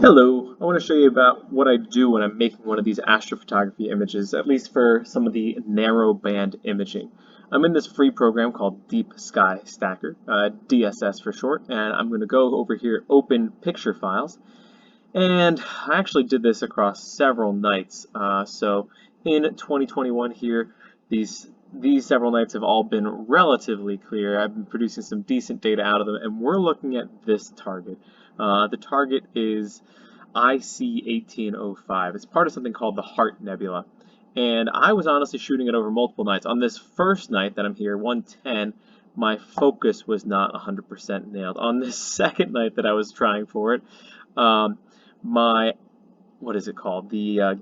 Hello, I want to show you about what I do when I'm making one of these astrophotography images, at least for some of the narrowband imaging. I'm in this free program called DeepSkyStacker, DSS for short, and I'm going to go over here, open picture files, and I actually did this across several nights. So in 2021 here, these several nights have all been relatively clear. I've been producing some decent data out of them, and we're looking at this target. The target is IC1805. It's part of something called the Heart Nebula. And I was honestly shooting it over multiple nights. On this first night that I'm here, 110, my focus was not 100% nailed. On this second night that I was trying for it, the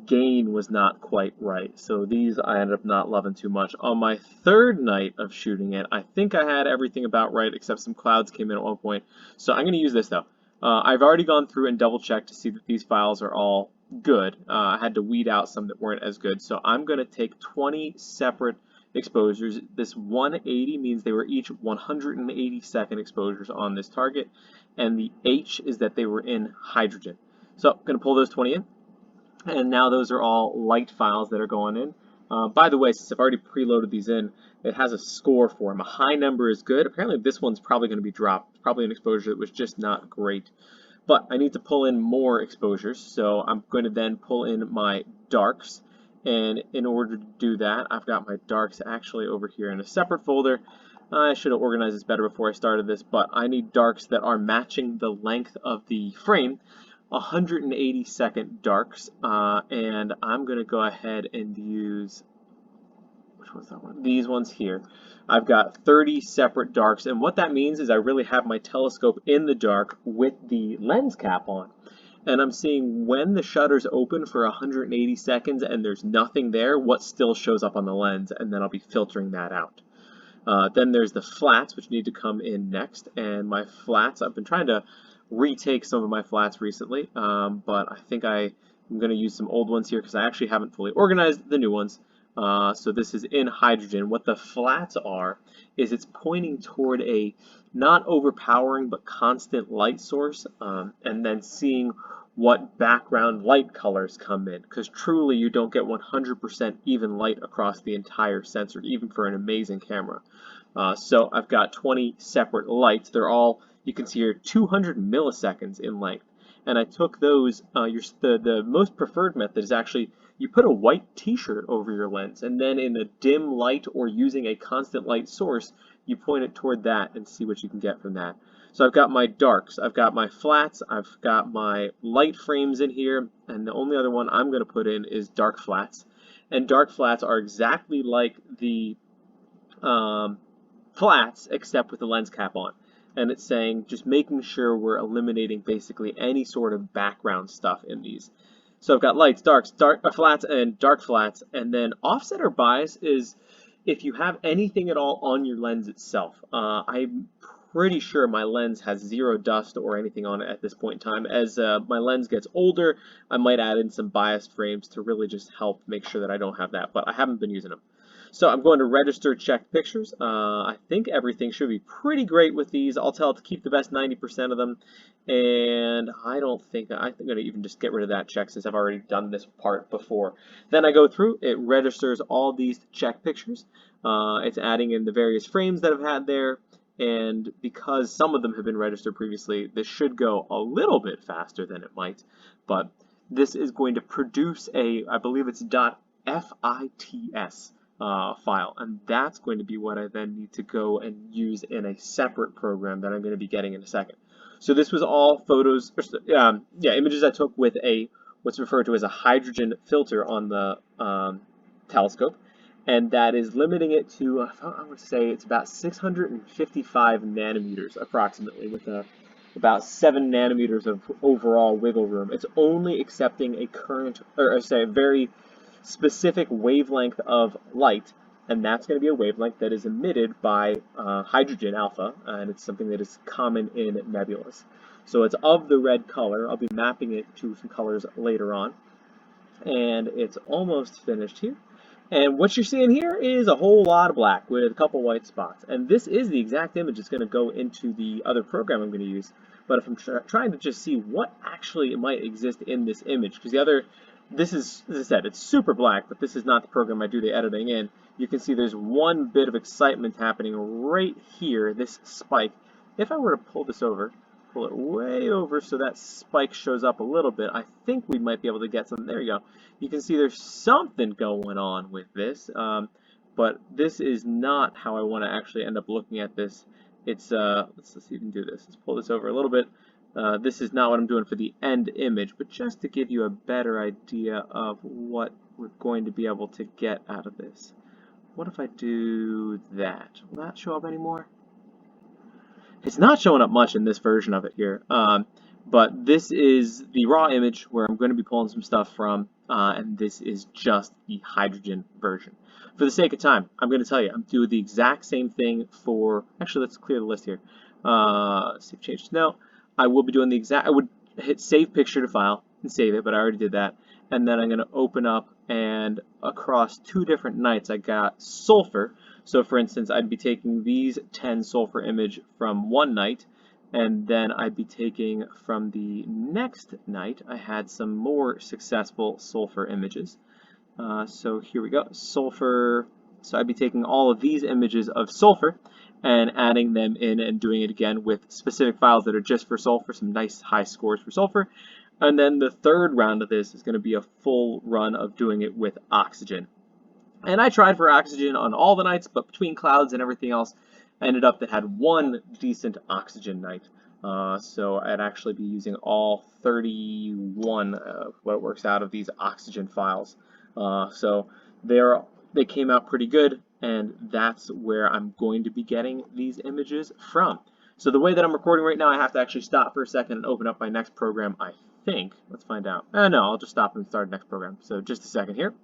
gain was not quite right. So these I ended up not loving too much. On my third night of shooting it, I think I had everything about right except some clouds came in at one point. So I'm going to use this though. I've already gone through and double checked to see that these files are all good. I had to weed out some that weren't as good. So I'm going to take 20 separate exposures. This 180 means they were each 180-second exposures on this target. And the H is that they were in hydrogen. So I'm going to pull those 20 in. And now those are all light files that are going in. By the way, since I've already preloaded these in, it has a score for them. A high number is good. Apparently this one's probably going to be dropped. It's probably an exposure that was just not great. But I need to pull in more exposures, so I'm going to then pull in my darks. And in order to do that, I've got my darks actually over here in a separate folder. I should have organized this better before I started this, but I need darks that are matching the length of the frame. 180-second darks, and I'm going to go ahead and use, which one's that one? These ones here. I've got 30 separate darks, and what that means is I really have my telescope in the dark with the lens cap on. And I'm seeing when the shutter's open for 180 seconds and there's nothing there, what still shows up on the lens, and then I'll be filtering that out. Then there's the flats, which need to come in next, and my flats, I've been trying to retake some of my flats recently, but I think I'm going to use some old ones here because I actually haven't fully organized the new ones. So this is in hydrogen. What the flats are is it's pointing toward a not overpowering but constant light source, and then seeing what background light colors come in, because truly you don't get 100% even light across the entire sensor, even for an amazing camera. So I've got 20 separate lights. They're all, you can see here, 200 milliseconds in length. And I took those, the most preferred method is actually you put a white t-shirt over your lens, and then in a dim light or using a constant light source, you point it toward that and see what you can get from that. So I've got my darks, I've got my flats, I've got my light frames in here, and the only other one I'm going to put in is dark flats. And dark flats are exactly like the flats, except with the lens cap on. And it's saying just making sure we're eliminating basically any sort of background stuff in these. So I've got lights, darks, flats, and dark flats, and then offset or bias is if you have anything at all on your lens itself. I'm pretty sure my lens has zero dust or anything on it at this point in time. As my lens gets older, I might add in some biased frames to really just help make sure that I don't have that, but I haven't been using them. So I'm going to register check pictures. I think everything should be pretty great with these. I'll tell it to keep the best 90% of them. And I think I'm going to even just get rid of that check since I've already done this part before. Then I go through, it registers all these check pictures. It's adding in the various frames that I've had there. And because some of them have been registered previously, this should go a little bit faster than it might. But this is going to produce a, I believe it's .fits. File, and that's going to be what I then need to go and use in a separate program that I'm going to be getting in a second. So this was all photos, images I took with a what's referred to as a hydrogen filter on the telescope, and that is limiting it to I would say it's about 655 nanometers approximately, with about 7 nanometers of overall wiggle room. It's only accepting a current, or say a very specific wavelength of light, and that's going to be a wavelength that is emitted by hydrogen alpha, and it's something that is common in nebulas. So it's of the red color. I'll be mapping it to some colors later on, and it's almost finished here. And what you're seeing here is a whole lot of black with a couple white spots. And this is the exact image that's going to go into the other program I'm going to use. But if I'm trying to just see what actually might exist in this image, because the other, this is, as I said, it's super black, but this is not the program I do the editing in. You can see there's one bit of excitement happening right here, this spike. If I were to pull this over, pull it way over so that spike shows up a little bit, I think we might be able to get some. There you go. You can see there's something going on with this, but this is not how I want to actually end up looking at this. It's let's see if we can do this. Let's pull this over a little bit. This is not what I'm doing for the end image, but just to give you a better idea of what we're going to be able to get out of this. What if I do that? Will that show up anymore? It's not showing up much in this version of it here, but this is the raw image where I'm going to be pulling some stuff from, and this is just the hydrogen version. For the sake of time, I'm going to tell you, I'm doing the exact same thing for, actually let's clear the list here. Save changes. No, I will be doing the exact, I would hit save picture to file and save it, but I already did that. And then I'm going to open up, and across two different nights I got sulfur. So for instance, I'd be taking these 10 sulfur image from one night, and then I'd be taking from the next night, I had some more successful sulfur images. So here we go, sulfur. So I'd be taking all of these images of sulfur and adding them in and doing it again with specific files that are just for sulfur, some nice high scores for sulfur. And then the third round of this is going to be a full run of doing it with oxygen. And I tried for oxygen on all the nights, but between clouds and everything else, I ended up that had one decent oxygen night. So I'd actually be using all 31 of what works out of these oxygen files. So they came out pretty good, and that's where I'm going to be getting these images from. So the way that I'm recording right now, I have to actually stop for a second and open up my next program, I think. Let's find out. No, I'll just stop and start the next program. So just a second here.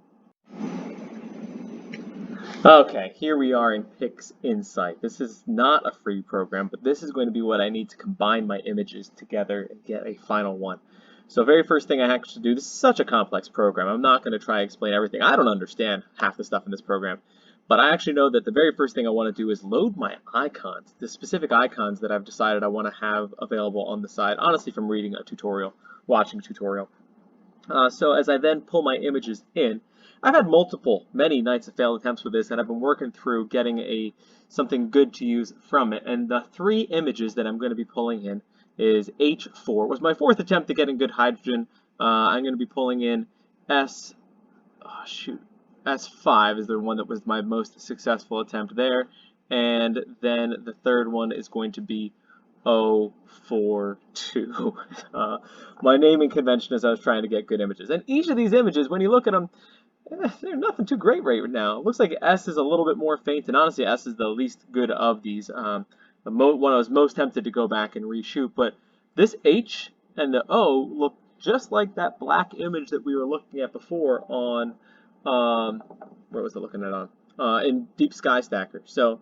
Okay, here we are in PixInsight. This is not a free program, but this is going to be what I need to combine my images together and get a final one. So very first thing I have to do, this is such a complex program. I'm not going to try to explain everything. I don't understand half the stuff in this program. But I actually know that the very first thing I want to do is load my icons, the specific icons that I've decided I want to have available on the side, honestly from reading a tutorial, watching a tutorial. So as I then pull my images in, I've had many nights of failed attempts with this, and I've been working through getting something good to use from it. And the three images that I'm going to be pulling in is H4. It was my fourth attempt at getting good hydrogen. I'm going to be pulling in S5 is the one that was my most successful attempt there. And then the third one is going to be O42. My naming convention as I was trying to get good images. And each of these images, when you look at them, they're nothing too great right now. It looks like S is a little bit more faint, and honestly, S is the least good of these. One I was most tempted to go back and reshoot, but this H and the O look just like that black image that we were looking at before on, where was I looking at on? In DeepSkyStacker. So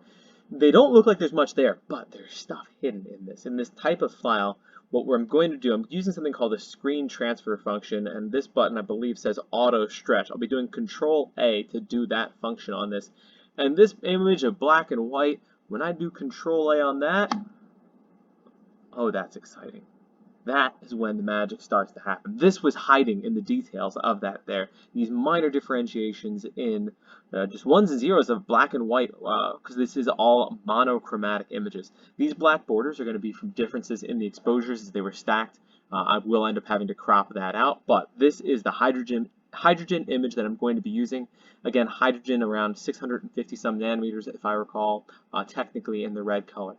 they don't look like there's much there, but there's stuff hidden in this. In this type of file, what I'm going to do, I'm using something called a screen transfer function, and this button I believe says auto stretch. I'll be doing Control A to do that function on this. And this image of black and white, when I do Control A on that, oh, that's exciting. That is when the magic starts to happen. This was hiding in the details of that there. These minor differentiations in just ones and zeros of black and white, because this is all monochromatic images. These black borders are going to be from differences in the exposures as they were stacked. I will end up having to crop that out, but this is the hydrogen image that I'm going to be using. Again, hydrogen around 650 some nanometers, if I recall, technically in the red color.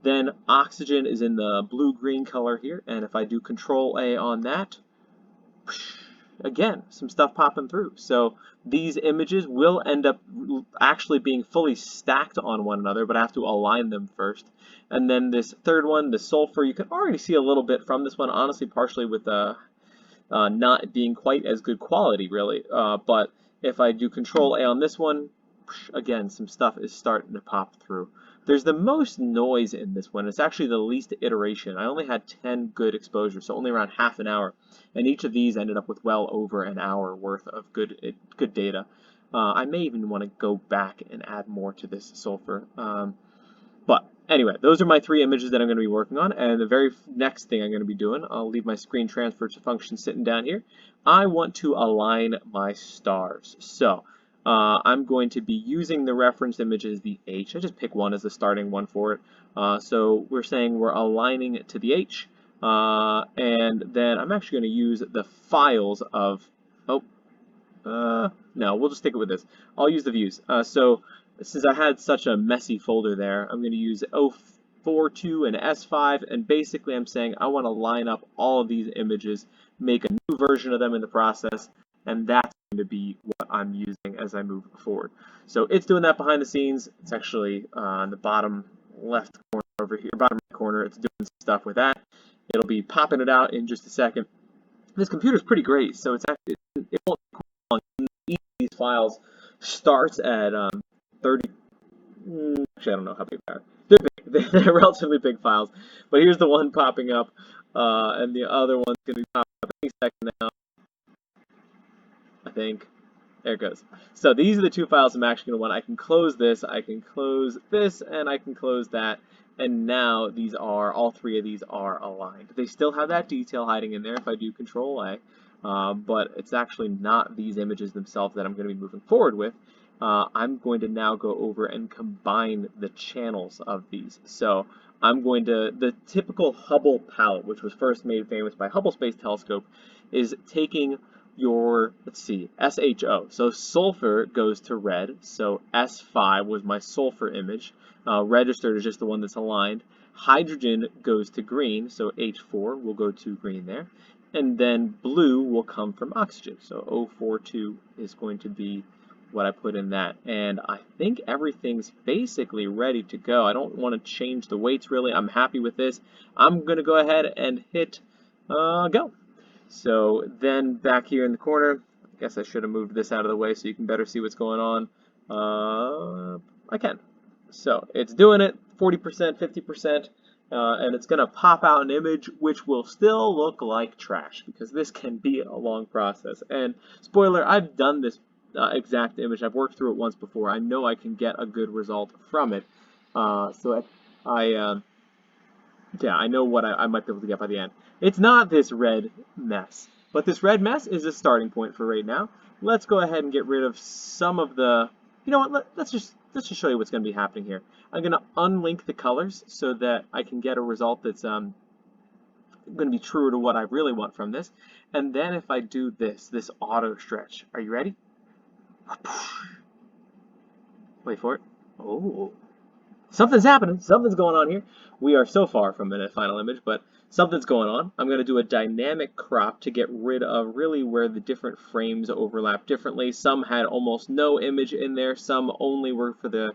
Then oxygen is in the blue-green color here, and if I do Control A on that, again, some stuff popping through. So these images will end up actually being fully stacked on one another, but I have to align them first. And then this third one, the sulfur, you can already see a little bit from this one, honestly, partially with not being quite as good quality, really. But if I do Control A on this one, again, some stuff is starting to pop through. There's the most noise in this one. It's actually the least iteration. I only had 10 good exposures, so only around half an hour. And each of these ended up with well over an hour worth of good data. I may even want to go back and add more to this sulfur. But anyway, those are my 3 images that I'm going to be working on, and the very next thing I'm going to be doing, I'll leave my screen transfer function sitting down here. I want to align my stars. So I'm going to be using the reference image as the H. I just pick one as the starting one for it. So we're saying we're aligning it to the H, and then I'm actually going to use the files of, no, we'll just stick it with this. I'll use the views. So since I had such a messy folder there, I'm going to use O42 and S5, and basically I'm saying I want to line up all of these images, make a new version of them in the process, and that's going to be what I'm using as I move forward. So it's doing that behind the scenes. It's actually on the bottom left corner over here, bottom right corner. It's doing stuff with that. It'll be popping it out in just a second. This computer's pretty great, so it's actually, it won't take long. Each of these files starts at 30. Actually, I don't know how big they are. They're big. They're relatively big files. But here's the one popping up, and the other one's going to be popping up any second now. I think. There it goes. So these are the 2 files I'm actually going to want. I can close this, and I can close that. And now these are, all 3 of these are aligned. They still have that detail hiding in there if I do Control A, but it's actually not these images themselves that I'm going to be moving forward with. I'm going to now go over and combine the channels of these. So I'm going to, the typical Hubble palette, which was first made famous by Hubble Space Telescope, is taking your, let's see, SHO. So sulfur goes to red, so S5 was my sulfur image. Registered is just the one that's aligned. Hydrogen goes to green, so H4 will go to green there. And then blue will come from oxygen, so O42 is going to be what I put in that. And I think everything's basically ready to go. I don't want to change the weights really. I'm happy with this. I'm going to go ahead and hit go. So then back here in the corner, I guess I should have moved this out of the way so you can better see what's going on. I can. So it's doing it, 40%, 50%, and it's going to pop out an image which will still look like trash because this can be a long process. And spoiler, I've done this exact image. I've worked through it once before. I know I can get a good result from it. Yeah, I know what I might be able to get by the end. It's not this red mess, but this red mess is a starting point for right now. Let's go ahead and get rid of some of the, you know what, let's just show you what's going to be happening here. I'm going to unlink the colors so that I can get a result that's going to be true to what I really want from this. And then if I do this auto stretch, are you ready? Wait for it. Oh. Something's happening. Something's going on here. We are so far from the final image, but something's going on. I'm going to do a dynamic crop to get rid of really where the different frames overlap differently. Some had almost no image in there. Some only were for the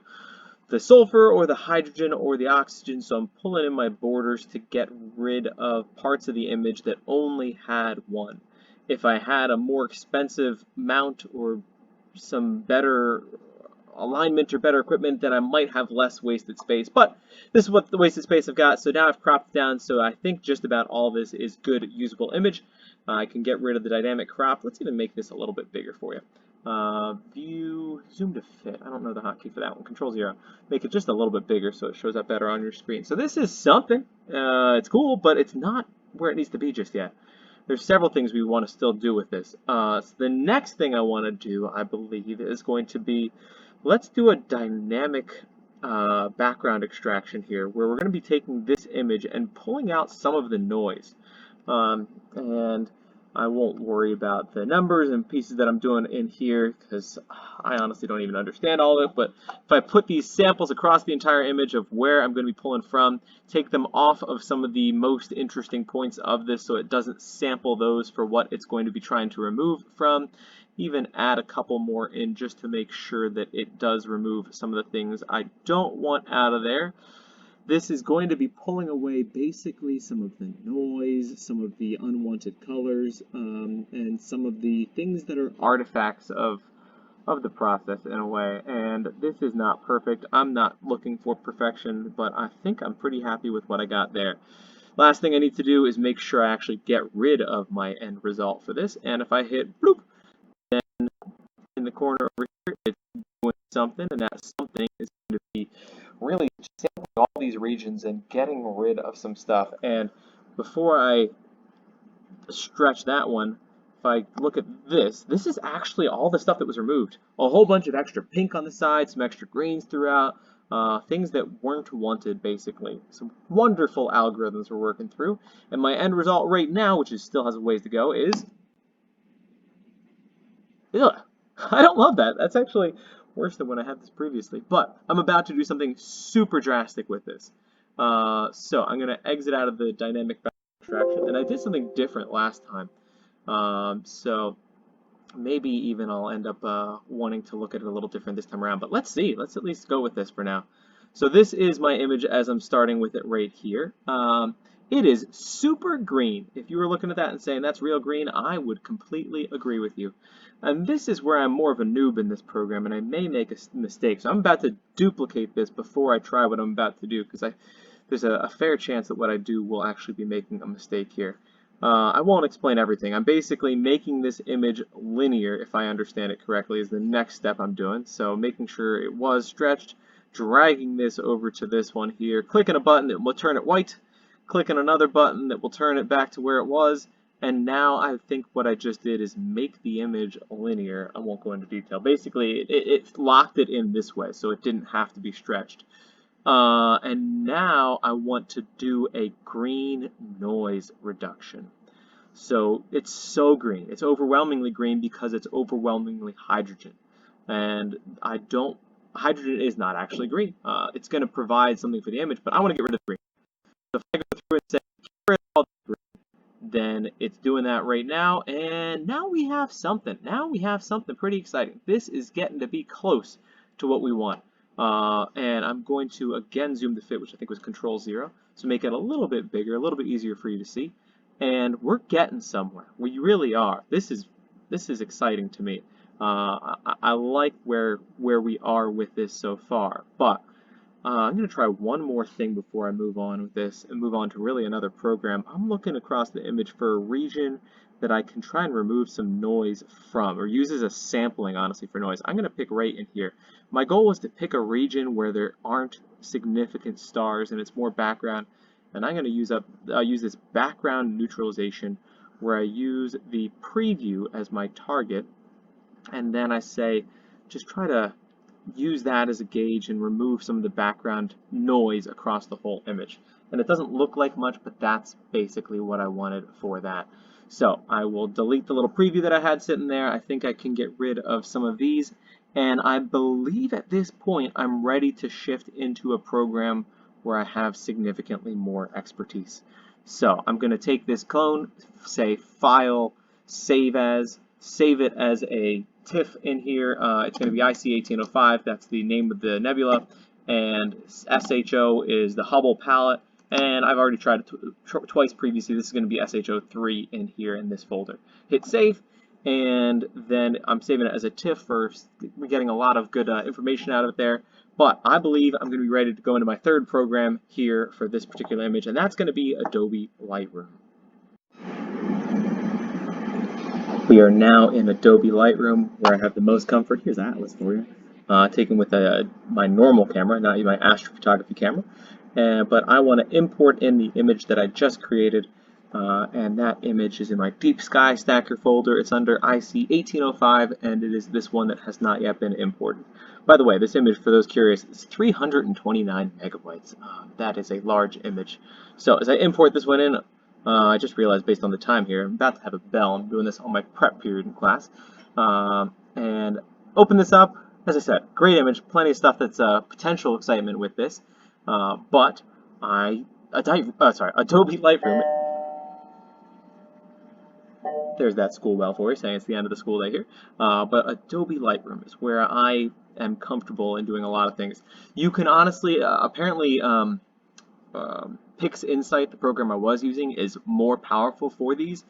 sulfur or the hydrogen or the oxygen. So I'm pulling in my borders to get rid of parts of the image that only had one. If I had a more expensive mount or some better alignment or better equipment, then I might have less wasted space, but this is what the wasted space I've got. So now I've cropped it down, so I think just about all this is good usable image. I can get rid of the dynamic crop. Let's even make this a little bit bigger for you. View, zoom to fit. I don't know the hotkey for that one. Control-0. Make it just a little bit bigger so it shows up better on your screen. So this is something. It's cool, but it's not where it needs to be just yet. There's several things we want to still do with this. So the next thing I want to do, I believe, is going to be, let's do a dynamic background extraction here, where we're going to be taking this image and pulling out some of the noise. And I won't worry about the numbers and pieces that I'm doing in here, because I honestly don't even understand all of it. But if I put these samples across the entire image of where I'm going to be pulling from, take them off of some of the most interesting points of this so it doesn't sample those for what it's going to be trying to remove from, even add a couple more in just to make sure that it does remove some of the things I don't want out of there. This is going to be pulling away basically some of the noise, some of the unwanted colors, and some of the things that are artifacts of the process in a way. And this is not perfect. I'm not looking for perfection, but I think I'm pretty happy with what I got there. Last thing I need to do is make sure I actually get rid of my end result for this. And if I hit bloop, then in in the corner over here, it's doing something, and that something is going to be really sampling all these regions and getting rid of some stuff. And before I stretch that one, if I look at this is actually all the stuff that was removed. A whole bunch of extra pink on the side, some extra greens throughout, things that weren't wanted, basically. Some wonderful algorithms we're working through. And my end result right now, which still has a ways to go, is... Ugh. I don't love that. That's actually worse than when I had this previously. But I'm about to do something super drastic with this. So I'm going to exit out of the dynamic extraction. And I did something different last time. So maybe even I'll end up wanting to look at it a little different this time around. But let's see. Let's at least go with this for now. So this is my image as I'm starting with it right here. It is super green. If you were looking at that and saying that's real green, I would completely agree with you. And this is where I'm more of a noob in this program, and I may make a mistake. So I'm about to duplicate this before I try what I'm about to do, because there's a fair chance that what I do will actually be making a mistake here. I won't explain everything. I'm basically making this image linear, if I understand it correctly, is the next step I'm doing. So making sure it was stretched, dragging this over to this one here, clicking a button that will turn it white, clicking another button that will turn it back to where it was, and now I think what I just did is make the image linear. I won't go into detail. Basically, it locked it in this way, so it didn't have to be stretched. And now I want to do a green noise reduction. So it's so green. It's overwhelmingly green because it's overwhelmingly hydrogen. And hydrogen is not actually green. It's going to provide something for the image, but I want to get rid of the green. So if I go through and say, get rid of all the green, then it's doing that right now, and now we have something. Now we have something pretty exciting. This is getting to be close to what we want. And I'm going to again zoom the fit, which I think was Control-0, so make it a little bit bigger, a little bit easier for you to see. And we're getting somewhere. We really are. This is exciting to me. I like where we are with this so far, but I'm going to try one more thing before I move on with this and move on to really another program. I'm looking across the image for a region that I can try and remove some noise from, or use as a sampling, honestly, for noise. I'm going to pick right in here. My goal was to pick a region where there aren't significant stars and it's more background, and I'm going to use this background neutralization where I use the preview as my target, and then I say just try to use that as a gauge and remove some of the background noise across the whole image. And it doesn't look like much, but that's basically what I wanted for that. So I will delete the little preview that I had sitting there. I think I can get rid of some of these, and I believe at this point I'm ready to shift into a program where I have significantly more expertise. So I'm going to take this clone, say File, Save As, save it as a TIFF in here. It's going to be IC1805, that's the name of the nebula, and SHO is the Hubble palette, and I've already tried it twice previously. This is going to be SHO3 in here in this folder. Hit save, and then I'm saving it as a TIFF for getting a lot of good information out of it there. But I believe I'm going to be ready to go into my third program here for this particular image, and that's going to be Adobe Lightroom. We are now in Adobe Lightroom, where I have the most comfort. Here's Atlas for you. Taken with my normal camera, not my astrophotography camera. But I want to import in the image that I just created, and that image is in my DeepSkyStacker folder. It's under IC1805, and it is this one that has not yet been imported. By the way, this image, for those curious, is 329 megabytes. That is a large image. So as I import this one in, I just realized based on the time here, I'm about to have a bell. I'm doing this on my prep period in class. And open this up. As I said, great image, plenty of stuff that's potential excitement with this. But Adobe Lightroom. There's that school bell for you, saying it's the end of the school day here. But Adobe Lightroom is where I am comfortable in doing a lot of things. You can honestly, apparently, PixInsight, the program I was using, is more powerful for these.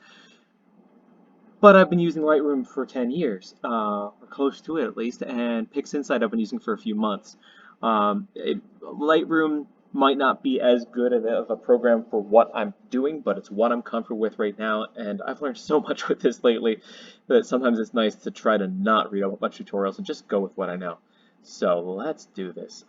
But I've been using Lightroom for 10 years, or close to it at least, and PixInsight I've been using for a few months. Lightroom Might not be as good of a program for what I'm doing, but it's what I'm comfortable with right now, and I've learned so much with this lately that sometimes it's nice to try to not read a bunch of tutorials and just go with what I know. So let's do this.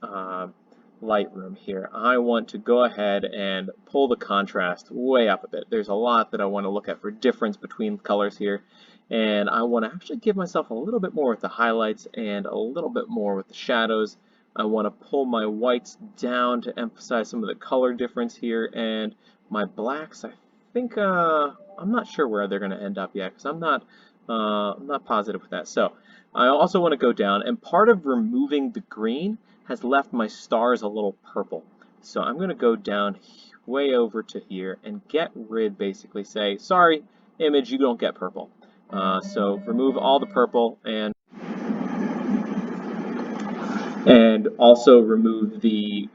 Lightroom here. I want to go ahead and pull the contrast way up a bit. There's a lot that I want to look at for difference between colors here, and I want to actually give myself a little bit more with the highlights and a little bit more with the shadows. I want to pull my whites down to emphasize some of the color difference here, and my blacks, I think, I'm not sure where they're going to end up yet, because I'm not positive with that. So I also want to go down, and part of removing the green has left my stars a little purple. So I'm going to go down way over to here and get rid, basically say, sorry, image, you don't get purple. So remove all the purple, and also remove the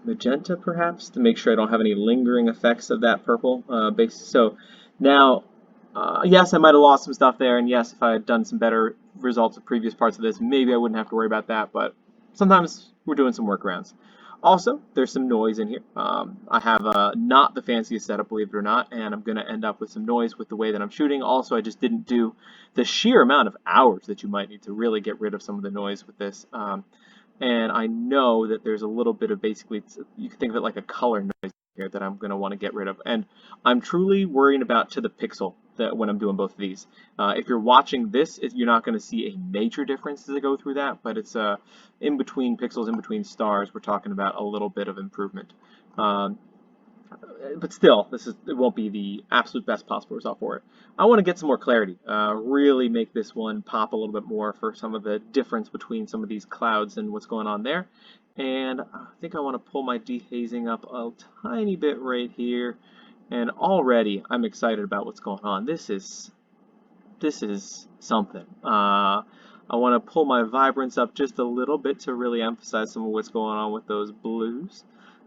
magenta, perhaps, to make sure I don't have any lingering effects of that purple base. So now, yes, I might have lost some stuff there, and yes, if I had done some better results of previous parts of this, maybe I wouldn't have to worry about that, but sometimes we're doing some workarounds. Also, there's some noise in here. I have not the fanciest setup, believe it or not, and I'm going to end up with some noise with the way that I'm shooting. Also, I just didn't do the sheer amount of hours that you might need to really get rid of some of the noise with this. And I know that there's a little bit of, basically, you can think of it like a color noise here that I'm going to want to get rid of. And I'm truly worrying about to the pixel that when I'm doing both of these. If you're watching this, you're not going to see a major difference as I go through that, but it's in between pixels, in between stars, we're talking about a little bit of improvement. But still, it won't be the absolute best possible result for it. I want to get some more clarity, really make this one pop a little bit more for some of the difference between some of these clouds and what's going on there. And I think I want to pull my dehazing up a tiny bit right here. And already I'm excited about what's going on. This is something. I want to pull my vibrance up just a little bit to really emphasize some of what's going on with those blues.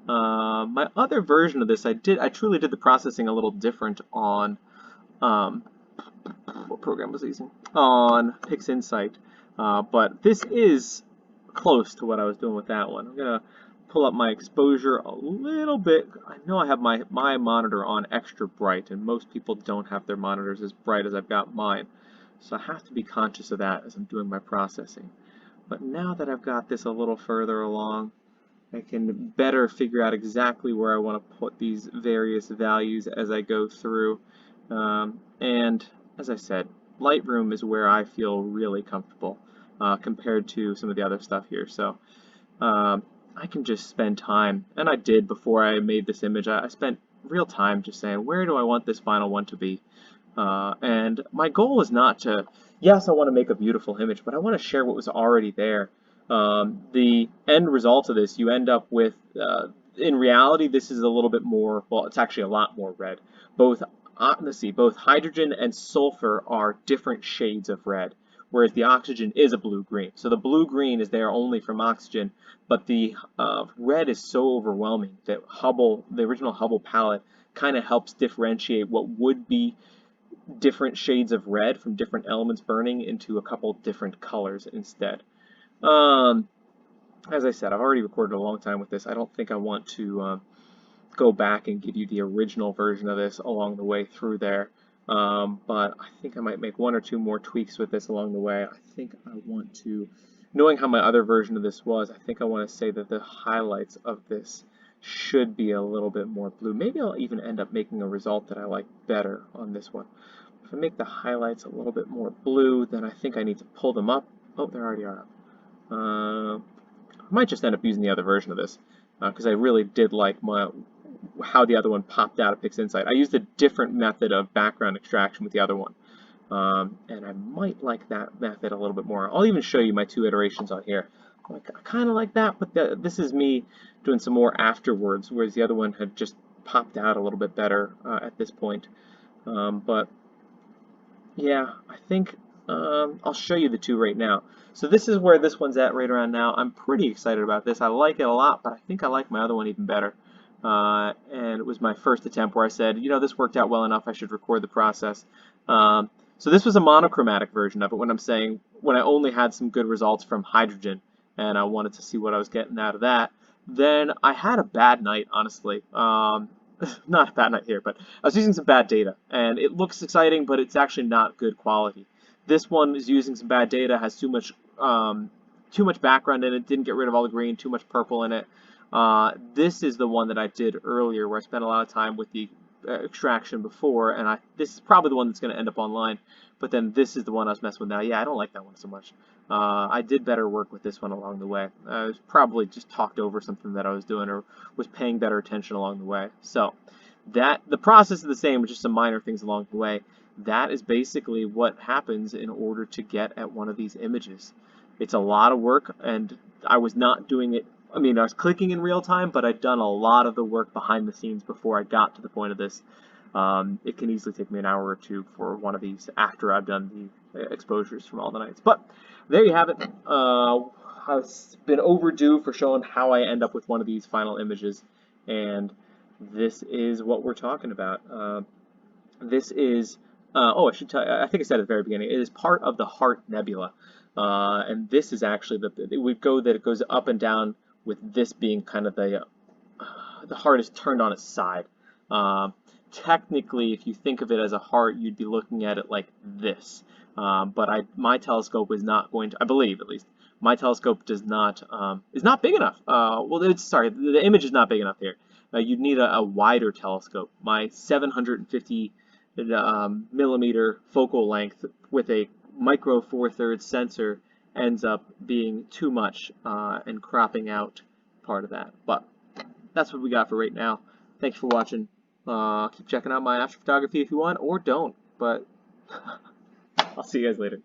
My other version of this, I truly did the processing a little different on, what program was I using? On PixInsight, but this is close to what I was doing with that one. I'm going to pull up my exposure a little bit. I know I have my monitor on extra bright, and most people don't have their monitors as bright as I've got mine, so I have to be conscious of that as I'm doing my processing. But now that I've got this a little further along, I can better figure out exactly where I want to put these various values as I go through. And as I said, Lightroom is where I feel really comfortable compared to some of the other stuff here. So I can just spend time, and I did before I made this image. I spent real time just saying, where do I want this final one to be? And my goal is not to, yes, I want to make a beautiful image, but I want to share what was already there. The end result of this, you end up with, in reality, this is a little bit more, well, it's actually a lot more red. Both hydrogen and sulfur are different shades of red, whereas the oxygen is a blue-green. So the blue-green is there only from oxygen, but the red is so overwhelming that the original Hubble palette, kind of helps differentiate what would be different shades of red from different elements burning into a couple different colors instead. As I said, I've already recorded a long time with this. I don't think I want to go back and give you the original version of this along the way through there. But I think I might make one or two more tweaks with this along the way. I think I want to, knowing how my other version of this was, I think I want to say that the highlights of this should be a little bit more blue. Maybe I'll even end up making a result that I like better on this one. If I make the highlights a little bit more blue, then I think I need to pull them up. Oh, they already are up. I might just end up using the other version of this because I really did like how the other one popped out of PixInsight. I used a different method of background extraction with the other one, and I might like that method a little bit more. I'll even show you my two iterations on here. I kind of like that, but this is me doing some more afterwards, whereas the other one had just popped out a little bit better at this point. But yeah, I think I'll show you the two right now. So this is where this one's at right around now. I'm pretty excited about this. I like it a lot, but I think I like my other one even better. And it was my first attempt where I said, you know, this worked out well enough, I should record the process. So this was a monochromatic version of it when I only had some good results from hydrogen and I wanted to see what I was getting out of that. then I had a bad night, honestly. Not a bad night here, but I was using some bad data, and it looks exciting, but it's actually not good quality. This one is using some bad data, has too much background in it, didn't get rid of all the green, too much purple in it. This is the one that I did earlier, where I spent a lot of time with the extraction before, and this is probably the one that's going to end up online. But then this is the one I was messing with now. Yeah, I don't like that one so much. I did better work with this one along the way. I was probably just talked over something that I was doing, or was paying better attention along the way. So the process is the same, with just some minor things along the way. That is basically what happens in order to get at one of these images. It's a lot of work, and I was not doing it. I mean, I was clicking in real time, but I'd done a lot of the work behind the scenes before I got to the point of this. It can easily take me an hour or two for one of these after I've done the exposures from all the nights. But there you have it. I've been overdue for showing how I end up with one of these final images, and this is what we're talking about. This is, oh, I should tell you, I think I said at the very beginning, it is part of the Heart Nebula. And this is actually, it goes up and down, with this being kind of the heart is turned on its side. Technically, if you think of it as a heart, you'd be looking at it like this. But my telescope is not going to, I believe at least, my telescope is not big enough. Sorry, the image is not big enough here. You'd need a wider telescope. My 750 millimeter focal length with a micro 4/3 sensor ends up being too much and cropping out part of that. But that's what we got for right now. Thanks for watching. Keep checking out my astrophotography if you want, or don't. But I'll see you guys later.